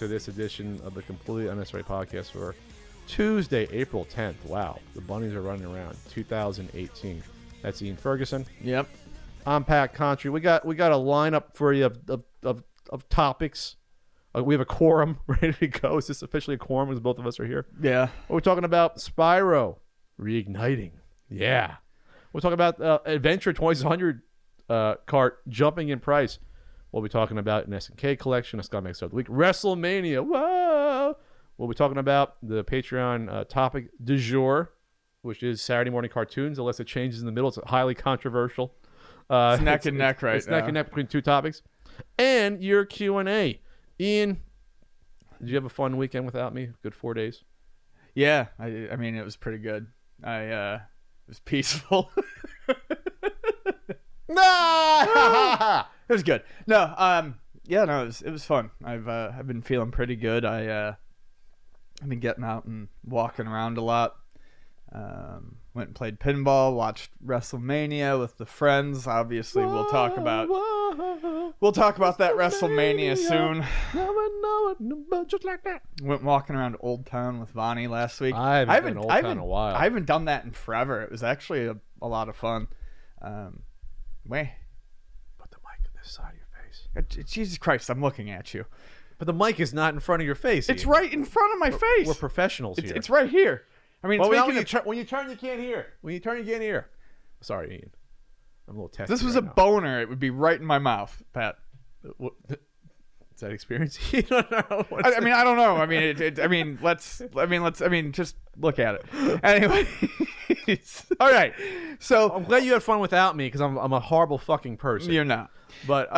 to this edition of the Completely Unnecessary Podcast for Tuesday, April 10th. Wow, the bunnies are running around. 2018. That's Ian Ferguson. Yep. I'm Pat Contry. We got a lineup for you of topics. We have a quorum ready to go. Is this officially a quorum because both of us are here? Yeah. We're talking about Spyro reigniting. Yeah. We're talking about Adventure 2600 cart jumping in price. We'll be talking about an SNK collection, a Scumbag Star of the Week, WrestleMania. Whoa! We'll be talking about the Patreon topic du jour, which is Saturday morning cartoons, unless it changes in the middle. It's highly controversial. It's neck and neck right now. It's neck and neck between two topics. And your Q&A. Ian, did you have a fun weekend without me? Good 4 days? Yeah. I mean, it was pretty good. It was peaceful. No! It was good. No, it was fun. I've been feeling pretty good. I've been getting out and walking around a lot. Went and played pinball, watched WrestleMania with the friends. Obviously, we'll talk about that WrestleMania soon. Just like that. Went walking around Old Town with Vonnie last week. I haven't been Old Town in a while. I haven't done that in forever. It was actually a lot of fun. Put the mic on this side of your face. Jesus Christ, I'm looking at you. But the mic is not in front of your face. It's Ian. right in front of my face. We're professionals here. It's right here. I mean, well, when you turn, you can't hear. When you turn, you can't hear. Sorry, Ian. I'm a little testy. This was right a now. boner. It would be right in my mouth, Pat. Is that experience? I don't know. I mean, I don't know. I mean, just look at it. Anyway. All right. So I'm glad you had fun without me because I'm a horrible fucking person. You're not. But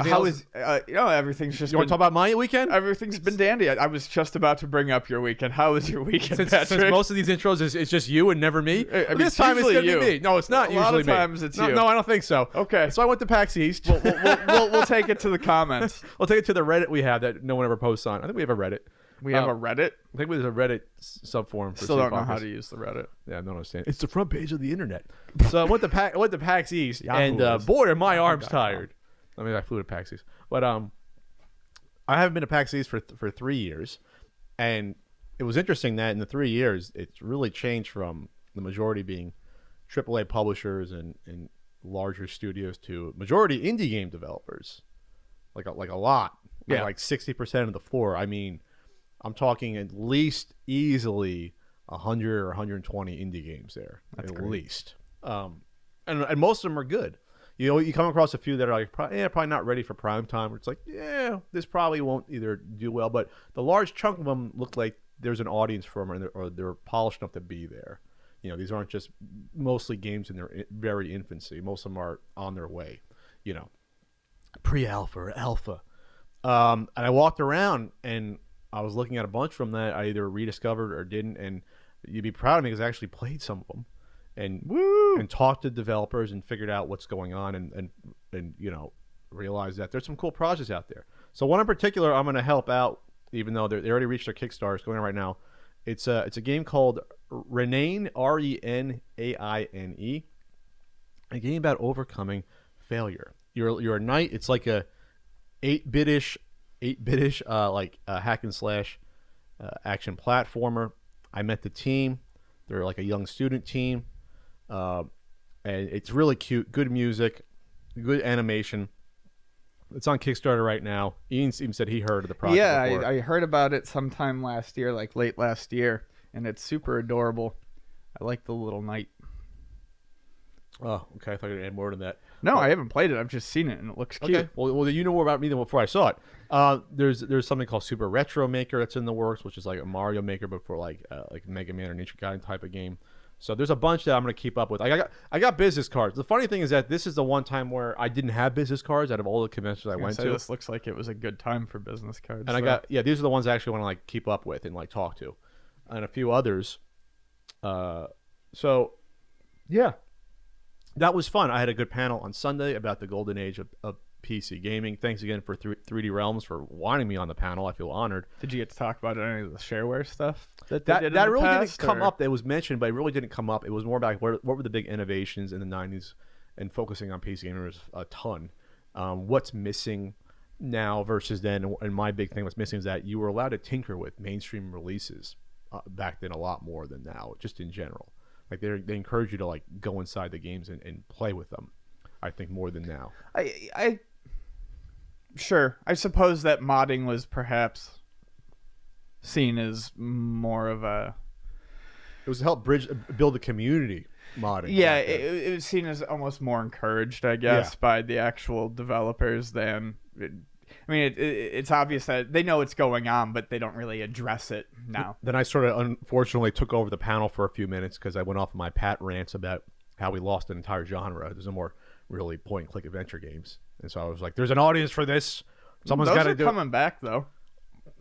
how is everything's just. You want to talk about my weekend? Everything's been dandy. I was just about to bring up your weekend. How was your weekend, since most of these intros is just you and never me. I mean, this time it's gonna you. be me. No, it's not a usually lot of me. times it's you. No, I don't think so. Okay. So I went to PAX East. We'll take it to the comments. We'll take it to the Reddit we have that no one ever posts on. I think we have a Reddit. We have a Reddit? I think there's a Reddit subforum for Still don't know how to use the Reddit. Yeah, I don't understand. It's the front page of the internet. So I went to PAX East, and boy, are my arms tired. I mean, I flew to PAX East. But I haven't been to PAX East for 3 years. And it was interesting that in the 3 years, it's really changed from the majority being AAA publishers and larger studios to majority indie game developers. Like a lot. Yeah. Like 60% of the floor. I mean, I'm talking at least easily 100 or 120 indie games there. That's at great. least. And most of them are good. You know, you come across a few that are like, probably not ready for prime time. Where it's like, yeah, this probably won't either do well. But the large chunk of them look like there's an audience for them, or they're polished enough to be there. You know, these aren't just mostly games in their very infancy. Most of them are on their way. You know, pre-alpha or alpha. And I walked around and I was looking at a bunch from that I either rediscovered or didn't. And you'd be proud of me because I actually played some of them. And talked to developers and figured out what's going on and you know, realized that there's some cool projects out there. So one in particular I'm going to help out, even though they already reached their Kickstarter. It's going on right now. It's a game called Renaine, Renaine, a game about overcoming failure. You're a knight. It's like a 8-bitish like a hack and slash action platformer. I met the team. They're like a young student team. And it's really cute. Good music, good animation. It's on Kickstarter right now. Ian even said he heard of the project. Yeah, before. I heard about it sometime last year, like late last year, and it's super adorable. I like the little knight. Oh, okay. I thought you'd add more to that. No, I haven't played it. I've just seen it, and it looks cute. Okay. Well, you know more about me than before I saw it. There's something called Super Retro Maker that's in the works, which is like a Mario Maker, but for like Mega Man or Ninja Gaiden type of game. So there's a bunch that I'm going to keep up with. I got business cards. The funny thing is that this is the one time where I didn't have business cards out of all the conventions I went to. This looks like it was a good time for business cards. And these are the ones I actually want to like keep up with and like talk to, and a few others. So, yeah, that was fun. I had a good panel on Sunday about the golden age of PC gaming. Thanks again for 3D Realms for wanting me on the panel. I feel honored. Did you get to talk about any of the shareware stuff that really didn't come up? That was mentioned, but it really didn't come up. It was more about what were the big innovations in the 90s, and focusing on PC gamers a ton. What's missing? now versus then. And my big thing was missing is that you were allowed to tinker with mainstream releases back then a lot more than now, just in general. Like they encourage you to like go inside the games and play with them. I think more than now. I sure. I suppose that modding was perhaps seen as more of a. It was to help build a community. Modding. Yeah, it was seen as almost more encouraged, I guess, Yeah. by the actual developers than. I mean, it's obvious that they know it's going on, but they don't really address it now. Then I sort of unfortunately took over the panel for a few minutes because I went off of my pat rants about how we lost an entire genre. There's no more really point-and-click adventure games, and so I was like, "There's an audience for this. Someone's got to do it." Coming back though.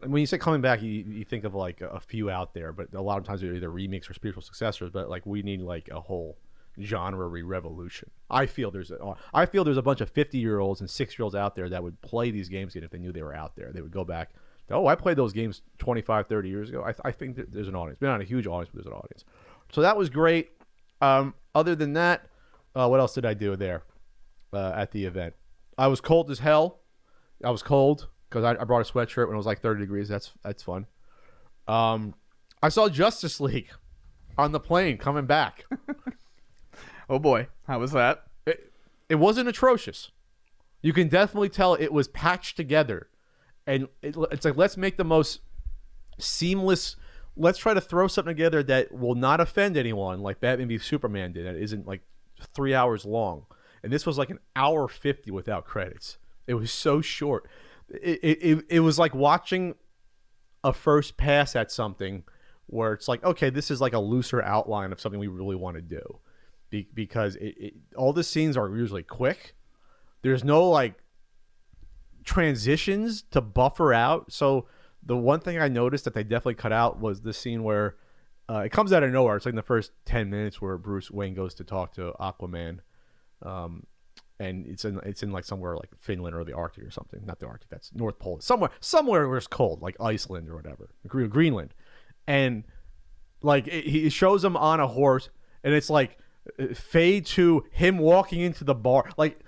When you say coming back, you think of like a few out there, but a lot of times they're either remakes or spiritual successors. But like we need like a whole genre revolution. I feel there's a bunch of 50-year-olds and 6-year-olds out there that would play these games again if they knew they were out there. They would go back. Oh, I played those games 25, 30 years ago. I think that there's an audience. Maybe not a huge audience, but there's an audience. So that was great. Other than that, what else did I do there at the event? I was cold as hell. I was cold because I brought a sweatshirt when it was like 30 degrees. That's fun. I saw Justice League on the plane coming back. Oh boy, how was that? It wasn't atrocious. You can definitely tell it was patched together. And it's like, let's make the most seamless. Let's try to throw something together that will not offend anyone, like Batman v Superman did. That isn't like 3 hours long. And this was like an hour 50 without credits. It was so short. It was like watching a first pass at something where it's like, okay, this is like a looser outline of something we really want to do. Because all the scenes are usually quick. There's no like transitions to buffer out. So the one thing I noticed that they definitely cut out was the scene where it comes out of nowhere. It's like in the first 10 minutes where Bruce Wayne goes to talk to Aquaman. And it's in like somewhere like Finland or the Arctic or something. Not the Arctic, that's North Pole. Somewhere where it's cold, like Iceland or whatever, Greenland. And like he shows him on a horse, and it's like fade to him walking into the bar. Like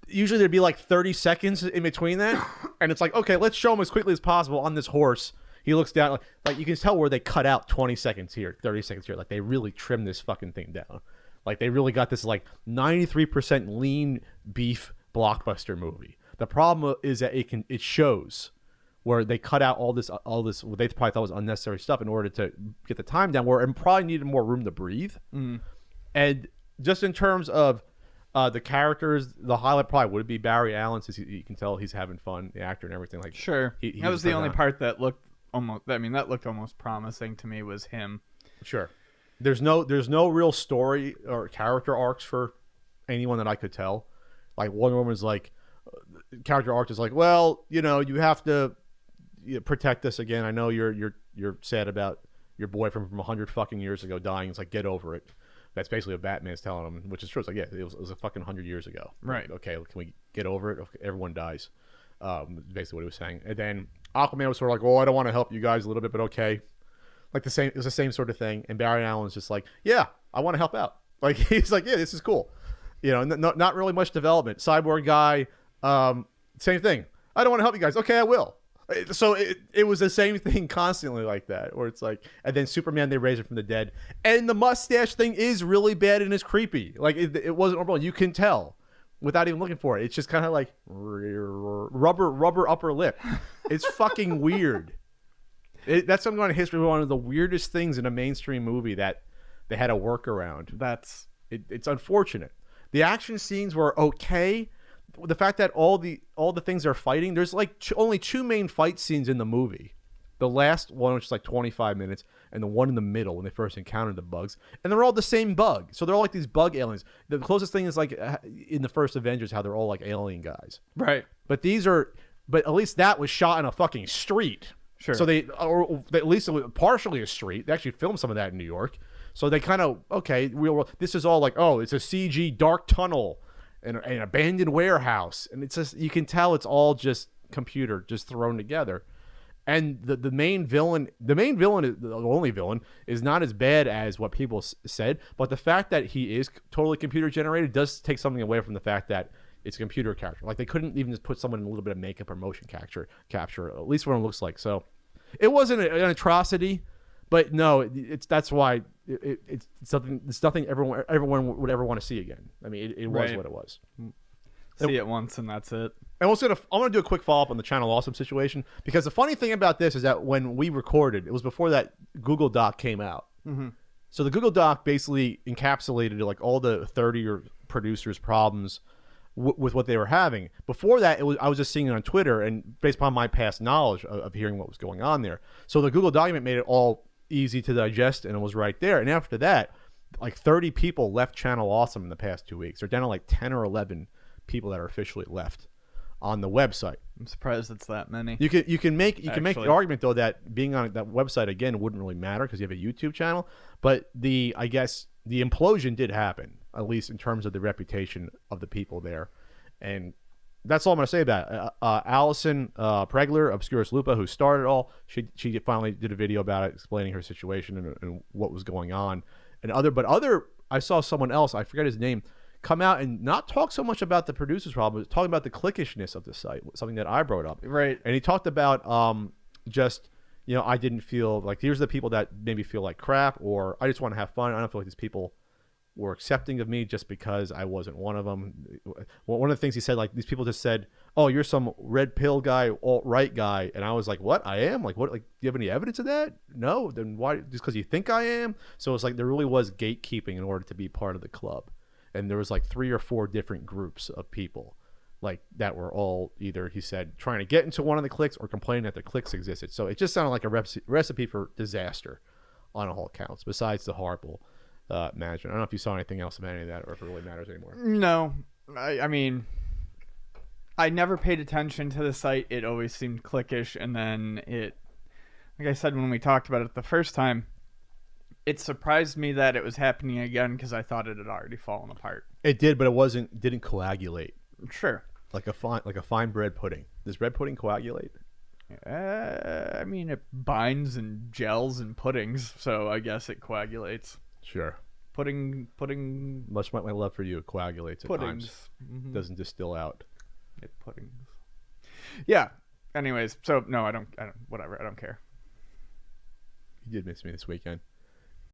usually there'd be like 30 seconds in between that, and it's like, okay, let's show him as quickly as possible on this horse. He looks down, like you can tell where they cut out 20 seconds here, 30 seconds here. Like they really trimmed this fucking thing down. Like they really got this like 93% lean beef blockbuster movie. The problem is that it shows where they cut out all this what they probably thought was unnecessary stuff in order to get the time down, where it probably needed more room to breathe. And just in terms of the characters, the highlight probably would be Barry Allen, since you can tell he's having fun, the actor and everything. Like sure, that was the only part that looked almost. I mean, that looked almost promising to me, was him. Sure. There's no real story or character arcs for anyone that I could tell. Like Wonder Woman's like character arc is like, well, you have to protect us again. I know you're sad about your boyfriend from 100 fucking years ago dying. It's like, get over it. That's basically what Batman's telling him, which is true. It's like, yeah, it was a fucking 100 years ago. Right. Like, okay, can we get over it? Okay, everyone dies. Basically what he was saying. And then Aquaman was sort of like, oh, I don't want to help you guys a little bit, but okay. Like it was the same sort of thing. And Barry Allen's just like, yeah, I want to help out. Like he's like, yeah, this is cool. Not really much development. Cyborg guy, same thing. I don't want to help you guys. Okay, I will. So it was the same thing constantly like that, where it's like, and then Superman, they raise him from the dead, and the mustache thing is really bad and is creepy. Like it wasn't normal. You can tell without even looking for it. It's just kind of like rubber upper lip. It's fucking weird. That's something on history. One of the weirdest things in a mainstream movie that they had a workaround. It's unfortunate. The action scenes were okay. The fact that all the things they're fighting, there's like only two main fight scenes in the movie. The last one, which is like 25 minutes, and the one in the middle when they first encountered the bugs, and they're all the same bug. So they're all like these bug aliens. The closest thing is like in the first Avengers, how they're all like alien guys. Right. But at least that was shot in a fucking street. Sure. So at least it was partially a street. They actually filmed some of that in New York. So they kind of, okay, this is all like, oh, it's a CG dark tunnel and an abandoned warehouse. And it's just, you can tell it's all just computer, just thrown together. And the main villain, the only villain, is not as bad as what people said. But the fact that he is totally computer generated does take something away from the fact that It's a computer character. Like they couldn't even just put someone in a little bit of makeup or motion capture at least what it looks like. So it wasn't an atrocity, but no, that's why it's something. It's nothing everyone would ever want to see again. I mean, it was Right. what it was. See it once and that's it. And I'm gonna do a quick follow up on the Channel Awesome situation, because the funny thing about this is that when we recorded, it was before that Google Doc came out. Mm-hmm. So the Google Doc basically encapsulated like all the 30 or producers' problems with what they were having. Before that, I was just seeing it on Twitter, and based upon my past knowledge of hearing what was going on there. So the Google document made it all easy to digest, and it was right there. And after that, like 30 people left Channel Awesome in the past 2 weeks. They're down to like 10 or 11 people that are officially left on the website. I'm surprised it's that many. You can make the Actually. argument though that being on that website again wouldn't really matter because you have a YouTube channel, but I guess the implosion did happen, at least in terms of the reputation of the people there. And that's all I'm going to say about it. Allison Pregler, Obscurus Lupa, who started it all, she finally did a video about it, explaining her situation and what was going on. And I saw someone else, I forget his name, come out and not talk so much about the producer's problem, but talking about the clickishness of the site, something that I brought up. Right. And he talked about just, I didn't feel like, here's the people that made me feel like crap, or I just want to have fun. I don't feel like these people were accepting of me just because I wasn't one of them. Well, one of the things he said, like, these people just said, oh, you're some red pill guy, alt-right guy. And I was like, what? I am? Like, what? Like, do you have any evidence of that? No. Then why? Just because you think I am? So it's like there really was gatekeeping in order to be part of the club. And there was like 3 or 4 different groups of people like that were all either, he said, trying to get into one of the cliques or complaining that the cliques existed. So it just sounded like a recipe for disaster on all accounts, besides the horrible management. I don't know if you saw anything else about any of that or if it really matters anymore. No. I mean, I never paid attention to the site. It always seemed cliquish. And then like I said, when we talked about it the first time, it surprised me that it was happening again because I thought it had already fallen apart. It did, but didn't coagulate. Sure. Like a fine bread pudding. Does bread pudding coagulate? I mean, it binds and gels and puddings, so I guess it coagulates. Sure. Pudding. Much like my love for you, it coagulates at Puddings. times. Mm-hmm. Doesn't distill out. Puddings. Yeah. Anyways, so no, I don't. Whatever. I don't care. You did miss me this weekend.